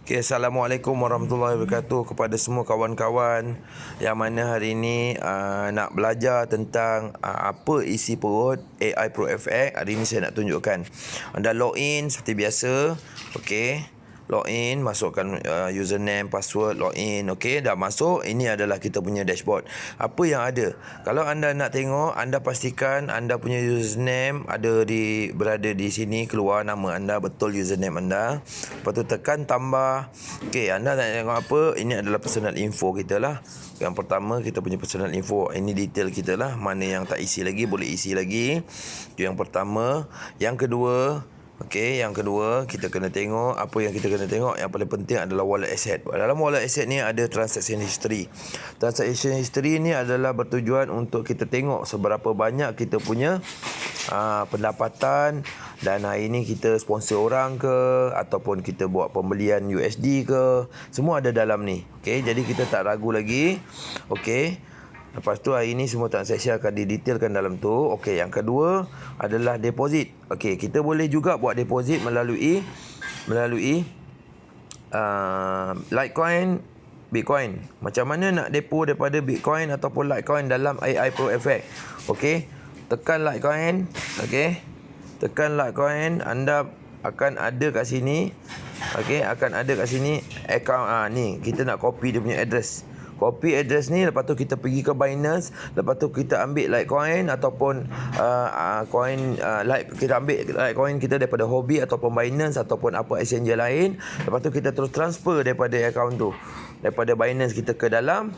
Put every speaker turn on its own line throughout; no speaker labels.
Okay, Assalamualaikum warahmatullahi wabarakatuh kepada semua kawan-kawan yang mana hari ini nak belajar tentang apa isi perut AI Pro FX. Hari ini saya nak tunjukkan. Anda login seperti biasa. Okay, login, masukkan username, password, login. Okay, dah masuk. Ini adalah kita punya dashboard. Apa yang ada? Kalau anda nak tengok, anda pastikan anda punya username berada di sini, keluar nama anda, betul username anda. Lepas tu tekan tambah. Okay, anda nak tengok apa? Ini adalah personal info kita lah. Yang pertama, kita punya personal info. Ini detail kita lah. Mana yang tak isi lagi, boleh isi lagi. Itu yang pertama. Yang kedua, okey, yang kedua kita kena tengok apa yang kita kena tengok. Yang paling penting adalah wallet asset. Dalam wallet asset ni ada transaction history. Transaction history ni adalah bertujuan untuk kita tengok seberapa banyak kita punya pendapatan, dan hari ni kita sponsor orang ke ataupun kita buat pembelian USD ke, semua ada dalam ni. Okey, jadi kita tak ragu lagi. Okey, lepas tu hari ni semua transaksi akan didetailkan dalam tu. Okey, yang kedua adalah deposit. Okey, kita boleh juga buat deposit melalui Litecoin, Bitcoin. Macam mana nak depo daripada Bitcoin ataupun Litecoin dalam AI Pro FX? Okey, tekan Litecoin. Okey, tekan Litecoin, anda akan ada kat sini. Okey, akan ada kat sini account. Ni kita nak copy dia punya address. Copy address ni, lepas tu kita pergi ke Binance, lepas tu kita ambil Litecoin ataupun kita ambil Litecoin kita daripada Huobi ataupun Binance ataupun apa exchange lain. Lepas tu kita terus transfer daripada account tu, daripada Binance kita ke dalam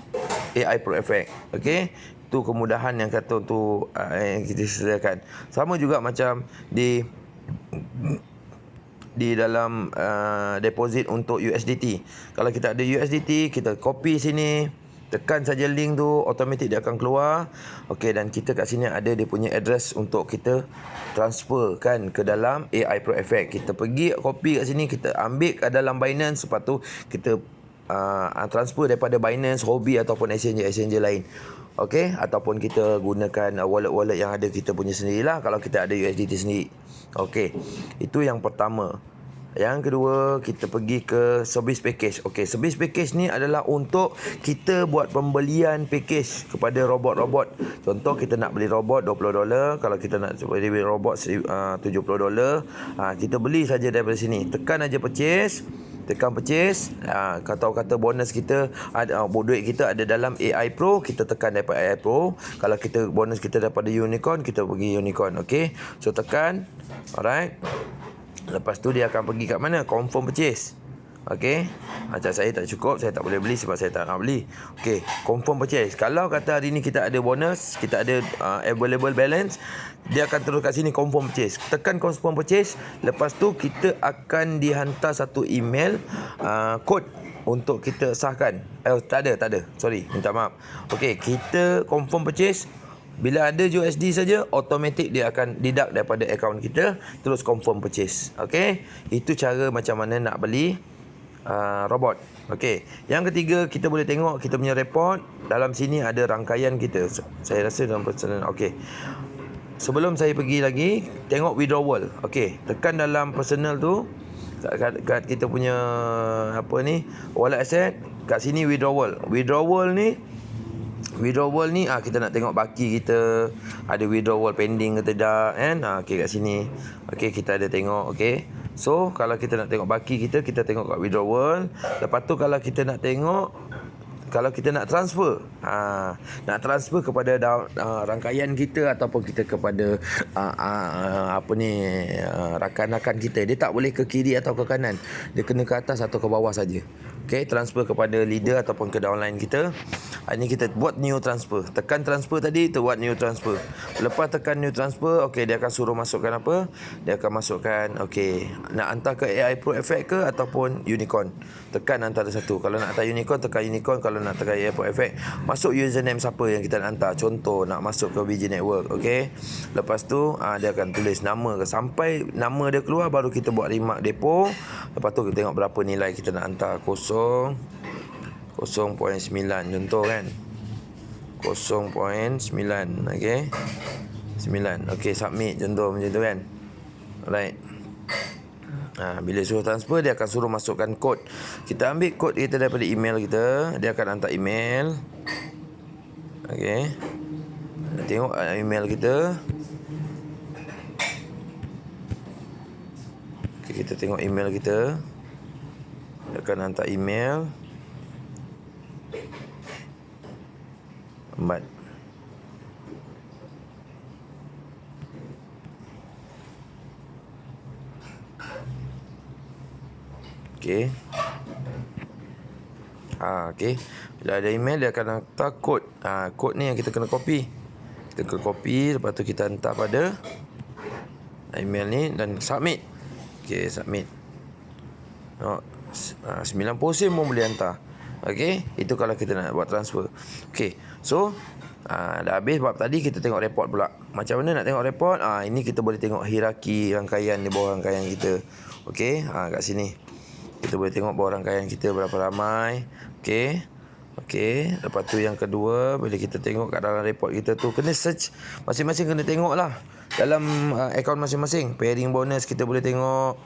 AI Pro FX. Okey, itu kemudahan yang kata untuk yang kita sediakan. Sama juga macam di dalam deposit untuk USDT. Kalau kita ada USDT, kita copy sini, tekan saja link tu, automatik dia akan keluar. Okey, dan kita kat sini ada dia punya address untuk kita transfer kan ke dalam AI Pro FX. Kita pergi copy kat sini, kita ambil ke dalam Binance, lepas tu kita transfer daripada Binance, Huobi ataupun exchange lain. Okey, ataupun kita gunakan wallet-wallet yang ada kita punya sendirilah kalau kita ada USDT sendiri. Okey, itu yang pertama. Yang kedua, kita pergi ke service package. Okey, service package ni adalah untuk kita buat pembelian package kepada robot-robot. Contoh kita nak beli robot $20, kalau kita nak beli robot $70, kita beli saja daripada sini. Tekan aja purchase. Tekan purchase. Kata bonus kita ada, duit kita ada dalam AI Pro, kita tekan daripada AI Pro. Kalau kita bonus kita daripada Unicorn, kita pergi Unicorn. Okey, so tekan. Alright, lepas tu dia akan pergi kat mana? Confirm purchase. Okey, macam saya tak cukup, saya tak boleh beli sebab saya tak nak beli. Okey, confirm purchase. Kalau kata hari ni kita ada bonus, kita ada available balance, dia akan terus kat sini confirm purchase. Tekan confirm purchase. Lepas tu kita akan dihantar satu email kod untuk kita sahkan. Tak ada. Sorry, minta maaf. Okey, kita confirm purchase. Bila ada USD saja, automatik dia akan deduct daripada akaun kita, terus confirm purchase. Okey, itu cara macam mana nak beli robot. Okey, yang ketiga, kita boleh tengok kita punya report. Dalam sini ada rangkaian kita. Saya rasa dalam personal. Okey, sebelum saya pergi lagi, tengok withdrawal. Okey, tekan dalam personal tu, kat kita punya wallet asset. Kat sini withdrawal ni kita nak tengok baki kita ada withdrawal pending ke tidak kan. Okey, kat sini. Okey, kita ada tengok. Okey, so kalau kita nak tengok baki kita tengok kat withdrawal. Lepas tu kalau kita nak tengok, kalau kita nak transfer, kepada rangkaian kita ataupun kita kepada rakan-rakan kita, dia tak boleh ke kiri atau ke kanan, dia kena ke atas atau ke bawah saja. Okey, transfer kepada leader ataupun ke downline kita. Ini kita buat new transfer. Tekan transfer tadi, kita buat new transfer. Lepas tekan new transfer, okey, dia akan suruh masukkan apa? Dia akan masukkan, okey, nak hantar ke AI Pro FX ke ataupun Unicorn. Tekan antara satu. Kalau nak hantar Unicorn, tekan Unicorn. Kalau nak tekan AI Pro FX, masuk username siapa yang kita nak hantar. Contoh nak masuk ke BJ Network. Okey, lepas tu dia akan tulis nama ke, sampai nama dia keluar baru kita buat remark depo. Lepas tu kita tengok berapa nilai kita nak hantar. 0.9 contoh kan, 0.9. Okey, 9. Okey, submit contoh macam tu kan. Alright, Bila suruh transfer, dia akan suruh masukkan kod. Kita ambil kod kita daripada email kita. Dia akan hantar email. Okey. Tengok email kita. Okay, kita tengok email kita. Dia akan hantar email. Lambat. Okey. Okey. Bila ada email, dia akan hantar kod. Kod ni yang kita kena copy. Kita kena copy, lepas tu kita hantar pada email ni dan submit. Okey, submit. 90 sen pun boleh hantar. Okey, itu kalau kita nak buat transfer. Okey. So, dah habis bab tadi, kita tengok report pula. Macam mana nak tengok report? Ini kita boleh tengok hierarki rangkaian di bawah rangkaian kita. Okey, kat sini. Kita boleh tengok bawah rangkaian kita berapa ramai. Okey. Okey, lepas tu yang kedua, bila kita tengok kat dalam report kita tu, kena search. Masing-masing kena tengok lah dalam akaun masing-masing. Pairing bonus kita boleh tengok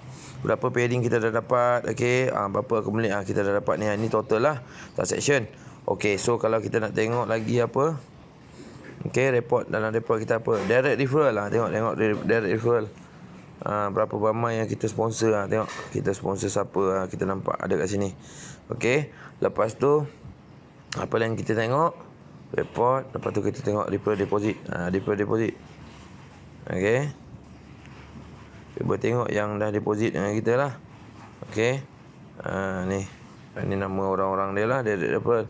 berapa pairing kita dah dapat. Okey, berapa accumulate kita dah dapat ni. Ini total lah transaction. Okey, so kalau kita nak tengok lagi apa, okey, report, dalam report kita apa, direct referral lah. Tengok direct referral. Berapa ramai yang kita sponsor. Tengok kita sponsor siapa, kita nampak ada kat sini. Okey, lepas tu apa yang kita tengok, report. Lepas tu kita tengok referral deposit. Referral deposit. Okey, cuba tengok yang dah deposit dengan kita lah. Okey, ni nama orang-orang dia lah, dia referral.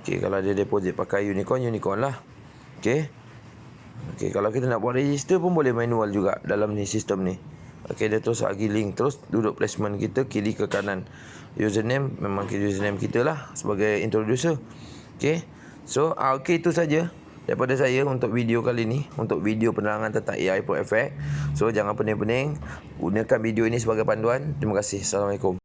Okey, kalau dia deposit pakai unicorn lah. Okey. Okey, kalau kita nak buat register pun boleh manual juga dalam ni sistem ni. Okey, dia terus bagi link, terus duduk placement kita kiri ke kanan. Username memang username kita lah sebagai introducer. Okey. So, okey, itu saja daripada saya untuk video kali ni, untuk video penerangan tentang AI Pro Effect. So, jangan pening-pening, gunakan video ini sebagai panduan. Terima kasih. Assalamualaikum.